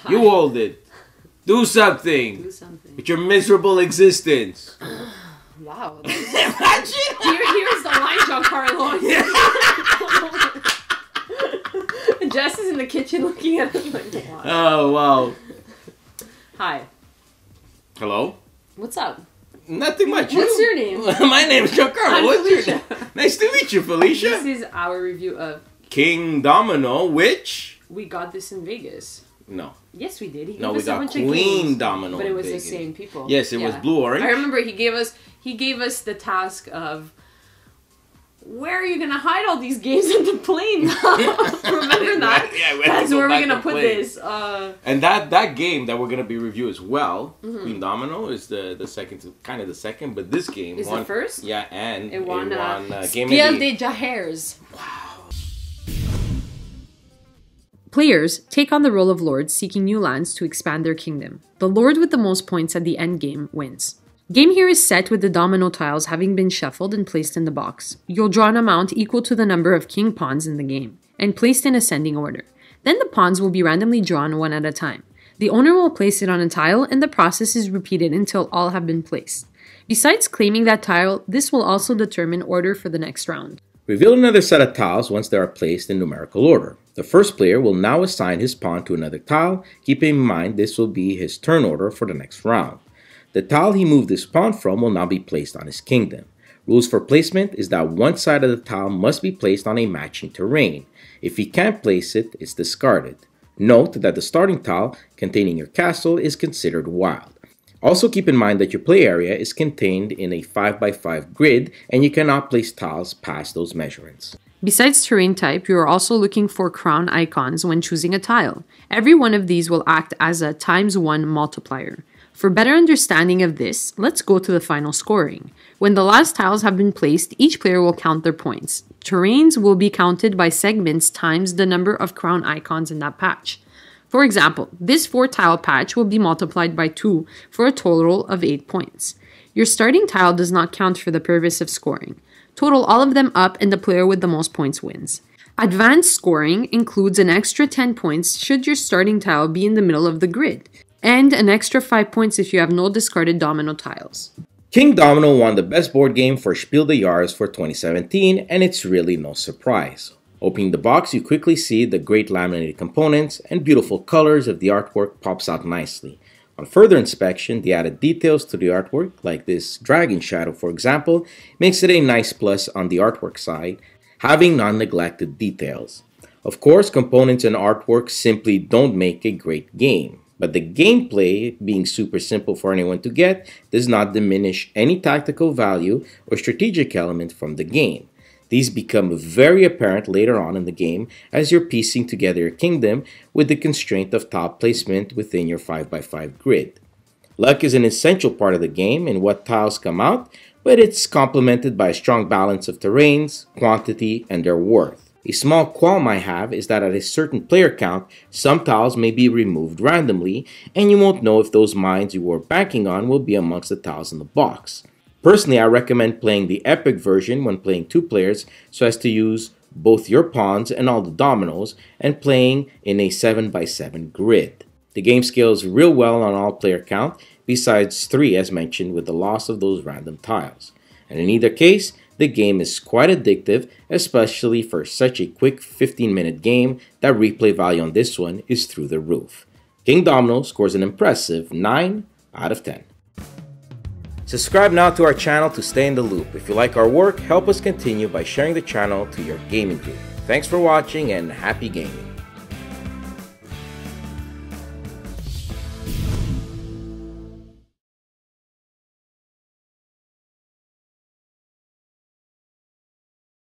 You hold it. Do something. Do something. With your miserable existence. Wow. Imagine. Here's the line, Giancarlo. Jess is in the kitchen looking at him like, wow. Oh, wow. Hi. Hello? What's up? Nothing much. What's your name? My name is Giancarlo. I'm What's Felicia. your name? Nice to meet you, Felicia. This is our review of Kingdomino, which... We got this in Vegas. No. Yes, we did. He No, gave we us a got bunch of Queen games, Domino. but it was Vegas. the same people. Yes, it was blue orange. I remember he gave us the task of where are you gonna hide all these games in the plane? Remember that? Yeah, that's where we're gonna put play. this. And that game that we're gonna be reviewing as well, Kingdomino, is the second, kind of the second, but this game is won the first. Yeah, and it won Game Spiel of the... de Jahers. Wow. Players take on the role of lords seeking new lands to expand their kingdom. The lord with the most points at the end game wins. Game here is set with the domino tiles having been shuffled and placed in the box. You'll draw an amount equal to the number of king pawns in the game, and placed in ascending order. Then the pawns will be randomly drawn one at a time. The owner will place it on a tile, and the process is repeated until all have been placed. Besides claiming that tile, this will also determine order for the next round. Reveal another set of tiles once they are placed in numerical order. The first player will now assign his pawn to another tile, keeping in mind this will be his turn order for the next round. The tile he moved his pawn from will now be placed on his kingdom. Rules for placement is that one side of the tile must be placed on a matching terrain. If he can't place it, it's discarded. Note that the starting tile containing your castle is considered wild. Also keep in mind that your play area is contained in a 5x5 grid and you cannot place tiles past those measurements. Besides terrain type, you are also looking for crown icons when choosing a tile. Every one of these will act as a ×1 multiplier. For better understanding of this, let's go to the final scoring. When the last tiles have been placed, each player will count their points. Terrains will be counted by segments times the number of crown icons in that patch. For example, this 4-tile patch will be multiplied by 2 for a total of 8 points. Your starting tile does not count for the purpose of scoring. Total all of them up and the player with the most points wins. Advanced scoring includes an extra 10 points should your starting tile be in the middle of the grid, and an extra 5 points if you have no discarded domino tiles. Kingdomino won the best board game for Spiel des Jahres for 2017, and it's really no surprise. Opening the box, you quickly see the great laminated components and beautiful colors of the artwork pops out nicely. On further inspection, the added details to the artwork, like this dragon shadow for example, makes it a nice plus on the artwork side, having non-neglected details. Of course, components and artwork simply don't make a great game. But the gameplay, being super simple for anyone to get, does not diminish any tactical value or strategic element from the game. These become very apparent later on in the game as you're piecing together your kingdom with the constraint of tile placement within your 5x5 grid. Luck is an essential part of the game in what tiles come out, but it's complemented by a strong balance of terrains, quantity, and their worth. A small qualm I have is that at a certain player count, some tiles may be removed randomly, and you won't know if those mines you were banking on will be amongst the tiles in the box. Personally, I recommend playing the epic version when playing 2 players so as to use both your pawns and all the dominoes and playing in a 7x7 grid. The game scales real well on all player count, besides 3 as mentioned with the loss of those random tiles. And in either case, the game is quite addictive, especially for such a quick 15-minute game that replay value on this one is through the roof. Kingdomino scores an impressive 9 out of 10. Subscribe now to our channel to stay in the loop. If you like our work, help us continue by sharing the channel to your gaming group. Thanks for watching and happy gaming.